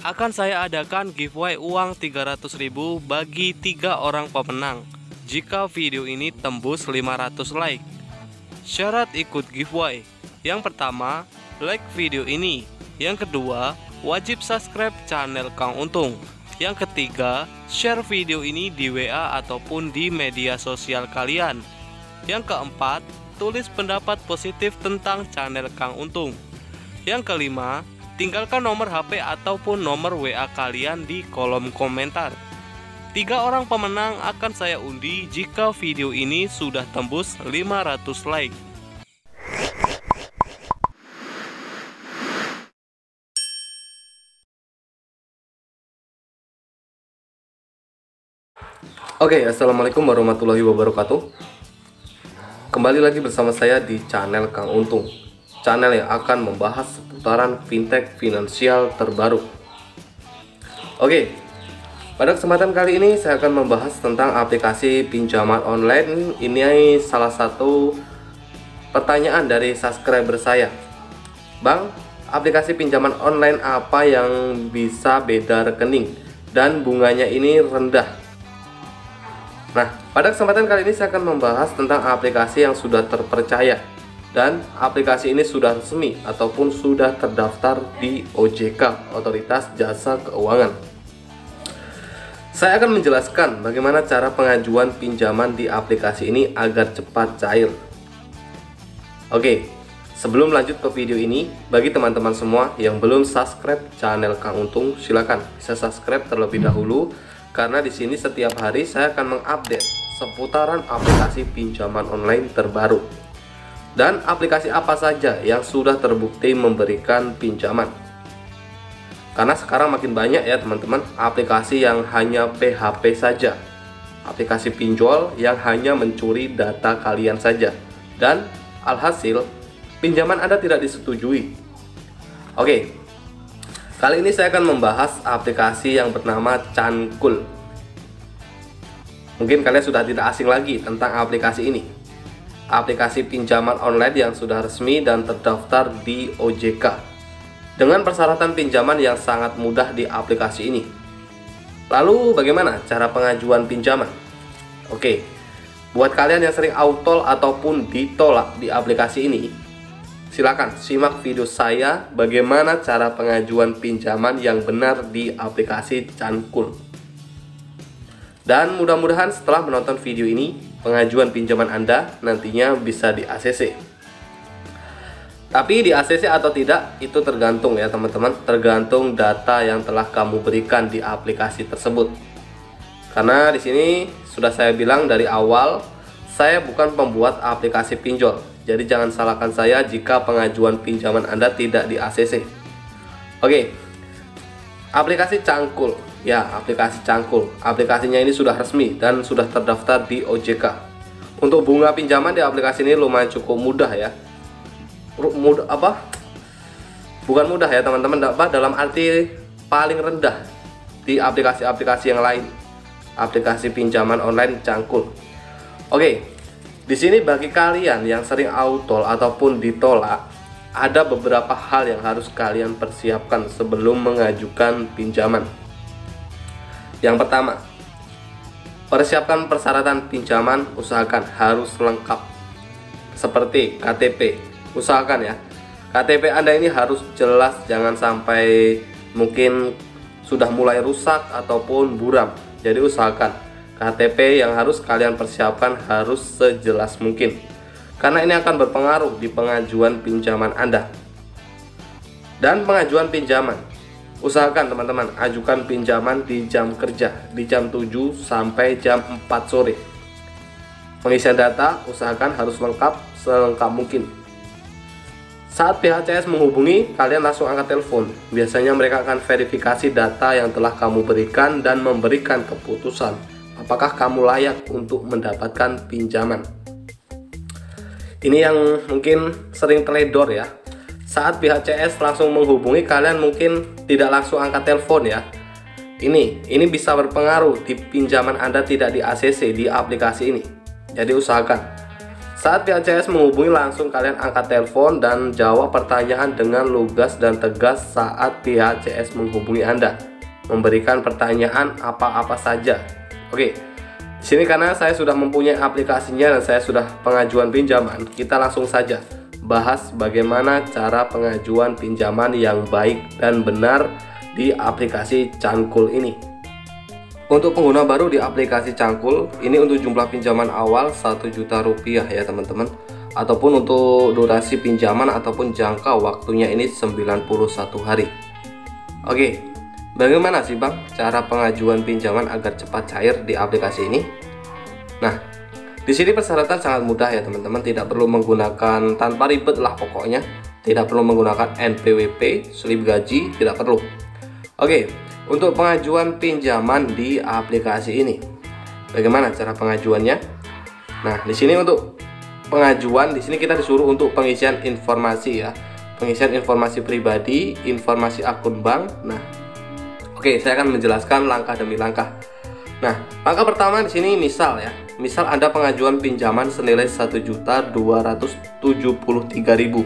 akan saya adakan giveaway uang 300.000 bagi 3 orang pemenang jika video ini tembus 500 like. Syarat ikut giveaway: yang pertama, like video ini; yang kedua, wajib subscribe channel Kang Untung; yang ketiga, share video ini di WA ataupun di media sosial kalian; yang keempat, tulis pendapat positif tentang channel Kang Untung; yang kelima, tinggalkan nomor HP ataupun nomor WA kalian di kolom komentar. 3 orang pemenang akan saya undi jika video ini sudah tembus 500 like. Oke, assalamualaikum warahmatullahi wabarakatuh. Kembali lagi bersama saya di channel Kang Untung, channel yang akan membahas seputaran fintech finansial terbaru. Oke, pada kesempatan kali ini saya akan membahas tentang aplikasi pinjaman online. Ini salah satu pertanyaan dari subscriber saya. Bang, aplikasi pinjaman online apa yang bisa beda rekening dan bunganya ini rendah? Nah, pada kesempatan kali ini saya akan membahas tentang aplikasi yang sudah terpercaya dan aplikasi ini sudah resmi ataupun sudah terdaftar di OJK, Otoritas Jasa Keuangan. Saya akan menjelaskan bagaimana cara pengajuan pinjaman di aplikasi ini agar cepat cair. Oke, sebelum lanjut ke video ini, bagi teman-teman semua yang belum subscribe channel Kang Untung, silakan bisa subscribe terlebih dahulu. Karena di sini setiap hari saya akan mengupdate seputaran aplikasi pinjaman online terbaru dan aplikasi apa saja yang sudah terbukti memberikan pinjaman. Karena sekarang makin banyak ya teman-teman aplikasi yang hanya PHP saja, aplikasi pinjol yang hanya mencuri data kalian saja, dan alhasil pinjaman Anda tidak disetujui. Oke. Kali ini saya akan membahas aplikasi yang bernama Cankul. Mungkin kalian sudah tidak asing lagi tentang aplikasi ini. Aplikasi pinjaman online yang sudah resmi dan terdaftar di OJK dengan persyaratan pinjaman yang sangat mudah di aplikasi ini. Lalu bagaimana cara pengajuan pinjaman? Oke, buat kalian yang sering autol ataupun ditolak di aplikasi ini, silakan simak video saya bagaimana cara pengajuan pinjaman yang benar di aplikasi Cankul. Dan mudah-mudahan setelah menonton video ini, pengajuan pinjaman Anda nantinya bisa di ACC. Tapi di ACC atau tidak itu tergantung ya teman-teman, tergantung data yang telah kamu berikan di aplikasi tersebut. Karena di sini sudah saya bilang dari awal, saya bukan pembuat aplikasi pinjol. Jadi jangan salahkan saya jika pengajuan pinjaman Anda tidak di ACC. Oke, aplikasi Cankul. Ya, aplikasi Cankul. Aplikasinya ini sudah resmi dan sudah terdaftar di OJK. Untuk bunga pinjaman di aplikasi ini lumayan cukup mudah ya. Mudah apa? Bukan mudah ya teman-teman, dalam arti paling rendah di aplikasi-aplikasi yang lain. Aplikasi pinjaman online Cankul. Oke. Di sini bagi kalian yang sering autol ataupun ditolak, ada beberapa hal yang harus kalian persiapkan sebelum mengajukan pinjaman. Yang pertama, persiapkan persyaratan pinjaman, usahakan harus lengkap. Seperti KTP, usahakan ya. KTP Anda ini harus jelas, jangan sampai mungkin sudah mulai rusak ataupun buram. Jadi usahakan KTP yang harus kalian persiapkan harus sejelas mungkin, karena ini akan berpengaruh di pengajuan pinjaman Anda. Dan pengajuan pinjaman, usahakan teman-teman ajukan pinjaman di jam kerja, di jam 7 sampai jam 4 sore. Pengisian data usahakan harus lengkap, selengkap mungkin. Saat pihak CS menghubungi, kalian langsung angkat telepon. Biasanya mereka akan verifikasi data yang telah kamu berikan dan memberikan keputusan apakah kamu layak untuk mendapatkan pinjaman. Ini yang mungkin sering teledor ya. Saat pihak CS langsung menghubungi, kalian mungkin tidak langsung angkat telepon ya. Ini bisa berpengaruh di pinjaman Anda tidak di ACC di aplikasi ini. Jadi usahakan Saat pihak CS menghubungi, langsung kalian angkat telepon dan jawab pertanyaan dengan lugas dan tegas saat pihak CS menghubungi Anda, memberikan pertanyaan apa-apa saja. Oke, di sini karena saya sudah mempunyai aplikasinya dan saya sudah pengajuan pinjaman, kita langsung saja bahas bagaimana cara pengajuan pinjaman yang baik dan benar di aplikasi Cangkul ini. Untuk pengguna baru di aplikasi Cangkul, ini untuk jumlah pinjaman awal 1 juta rupiah ya teman-teman. Ataupun untuk durasi pinjaman ataupun jangka waktunya ini 91 hari. Oke, bagaimana sih Bang cara pengajuan pinjaman agar cepat cair di aplikasi ini? Nah, di sini persyaratan sangat mudah ya teman-teman, tidak perlu menggunakan, tanpa ribet lah pokoknya. Tidak perlu menggunakan NPWP, slip gaji, tidak perlu. Oke, untuk pengajuan pinjaman di aplikasi ini, bagaimana cara pengajuannya? Nah, di sini untuk pengajuan, di sini kita disuruh untuk pengisian informasi ya, pengisian informasi pribadi, informasi akun bank. Nah, oke, saya akan menjelaskan langkah demi langkah. Nah, langkah pertama di sini misal Anda pengajuan pinjaman senilai 1.273.000.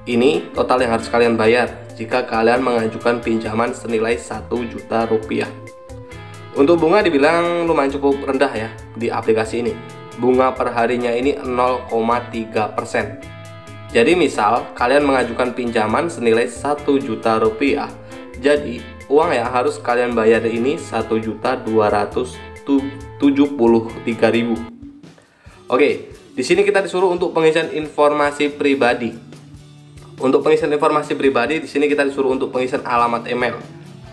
Ini total yang harus kalian bayar jika kalian mengajukan pinjaman senilai 1 juta rupiah. Untuk bunga dibilang lumayan cukup rendah ya di aplikasi ini. Bunga per harinya ini 0,3%. Jadi misal kalian mengajukan pinjaman senilai 1 juta rupiah, jadi uang yang harus kalian bayar ini 1.273.000. Oke, di sini kita disuruh untuk pengisian informasi pribadi. Untuk pengisian informasi pribadi, di sini kita disuruh untuk pengisian alamat email,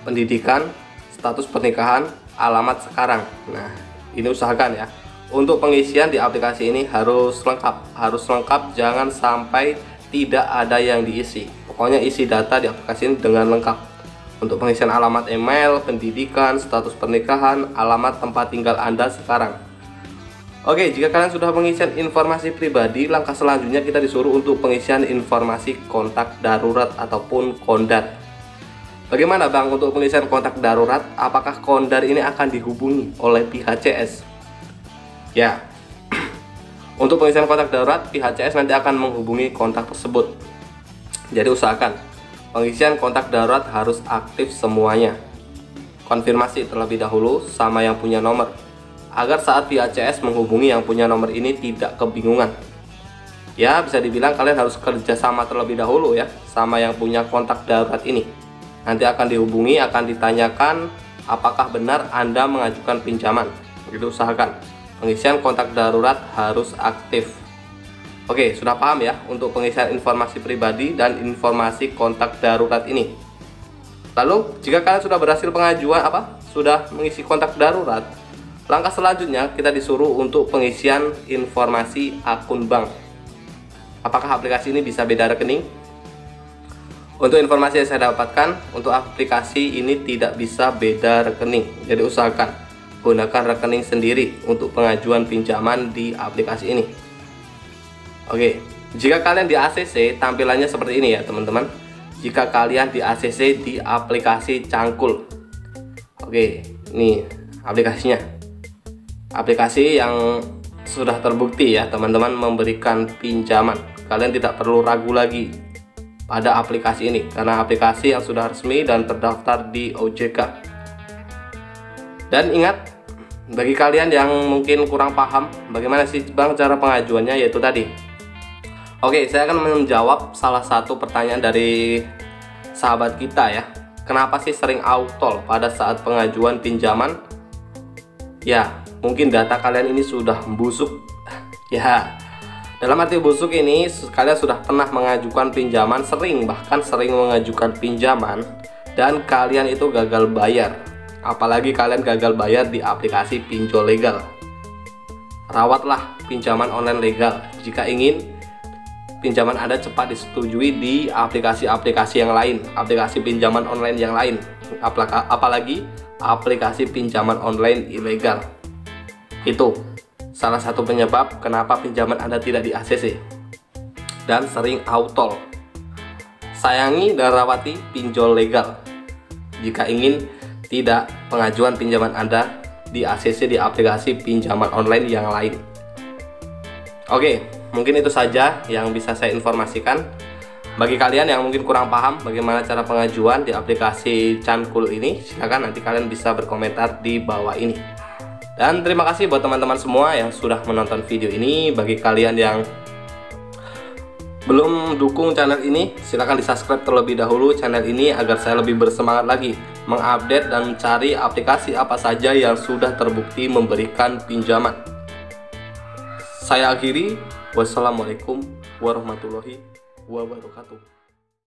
pendidikan, status pernikahan, alamat sekarang. Nah, ini usahakan ya. Untuk pengisian di aplikasi ini harus lengkap, jangan sampai tidak ada yang diisi. Pokoknya isi data di aplikasi ini dengan lengkap. Untuk pengisian alamat email, pendidikan, status pernikahan, alamat tempat tinggal Anda sekarang. Oke, jika kalian sudah pengisian informasi pribadi, langkah selanjutnya kita disuruh untuk pengisian informasi kontak darurat ataupun KONDAR. Bagaimana Bang untuk pengisian kontak darurat? Apakah KONDAR ini akan dihubungi oleh pihak CS? Ya, untuk pengisian kontak darurat, pihak CS nanti akan menghubungi kontak tersebut. Jadi usahakan pengisian kontak darurat harus aktif semuanya. Konfirmasi terlebih dahulu sama yang punya nomor, agar saat pihak CS menghubungi yang punya nomor ini tidak kebingungan. Ya, bisa dibilang kalian harus kerjasama terlebih dahulu ya sama yang punya kontak darurat ini. Nanti akan dihubungi, akan ditanyakan apakah benar Anda mengajukan pinjaman. Begitu usahakan pengisian kontak darurat harus aktif. Oke, sudah paham ya untuk pengisian informasi pribadi dan informasi kontak darurat ini. Lalu, jika kalian sudah berhasil pengajuan sudah mengisi kontak darurat, langkah selanjutnya kita disuruh untuk pengisian informasi akun bank. Apakah aplikasi ini bisa beda rekening? Untuk informasi yang saya dapatkan, untuk aplikasi ini tidak bisa beda rekening. Jadi usahakan gunakan rekening sendiri untuk pengajuan pinjaman di aplikasi ini. Oke, jika kalian di ACC tampilannya seperti ini ya teman-teman. Jika kalian di ACC di aplikasi Cangkul. Oke, ini aplikasinya. Aplikasi yang sudah terbukti ya teman-teman memberikan pinjaman. Kalian tidak perlu ragu lagi pada aplikasi ini karena aplikasi yang sudah resmi dan terdaftar di OJK. Dan ingat, bagi kalian yang mungkin kurang paham bagaimana sih Bang cara pengajuannya, yaitu tadi. Oke, saya akan menjawab salah satu pertanyaan dari sahabat kita ya. Kenapa sih sering auto pada saat pengajuan pinjaman? Ya, mungkin data kalian ini sudah busuk. Ya, dalam arti busuk ini kalian sudah pernah mengajukan pinjaman, bahkan sering mengajukan pinjaman dan kalian itu gagal bayar. Apalagi kalian gagal bayar di aplikasi pinjol legal. Rawatlah pinjaman online legal jika ingin pinjaman Anda cepat disetujui di aplikasi-aplikasi yang lain, aplikasi pinjaman online yang lain, apalagi aplikasi pinjaman online ilegal. Itu salah satu penyebab kenapa pinjaman Anda tidak di ACC dan sering auto. Sayangi dan rawati pinjol legal jika ingin tidak pengajuan pinjaman Anda di ACC di aplikasi pinjaman online yang lain. Oke, mungkin itu saja yang bisa saya informasikan. Bagi kalian yang mungkin kurang paham bagaimana cara pengajuan di aplikasi Cankul ini, silakan nanti kalian bisa berkomentar di bawah ini. Dan terima kasih buat teman-teman semua yang sudah menonton video ini. Bagi kalian yang belum dukung channel ini, silakan di subscribe terlebih dahulu channel ini agar saya lebih bersemangat lagi mengupdate dan mencari aplikasi apa saja yang sudah terbukti memberikan pinjaman. Saya akhiri, wassalamualaikum warahmatullahi wabarakatuh.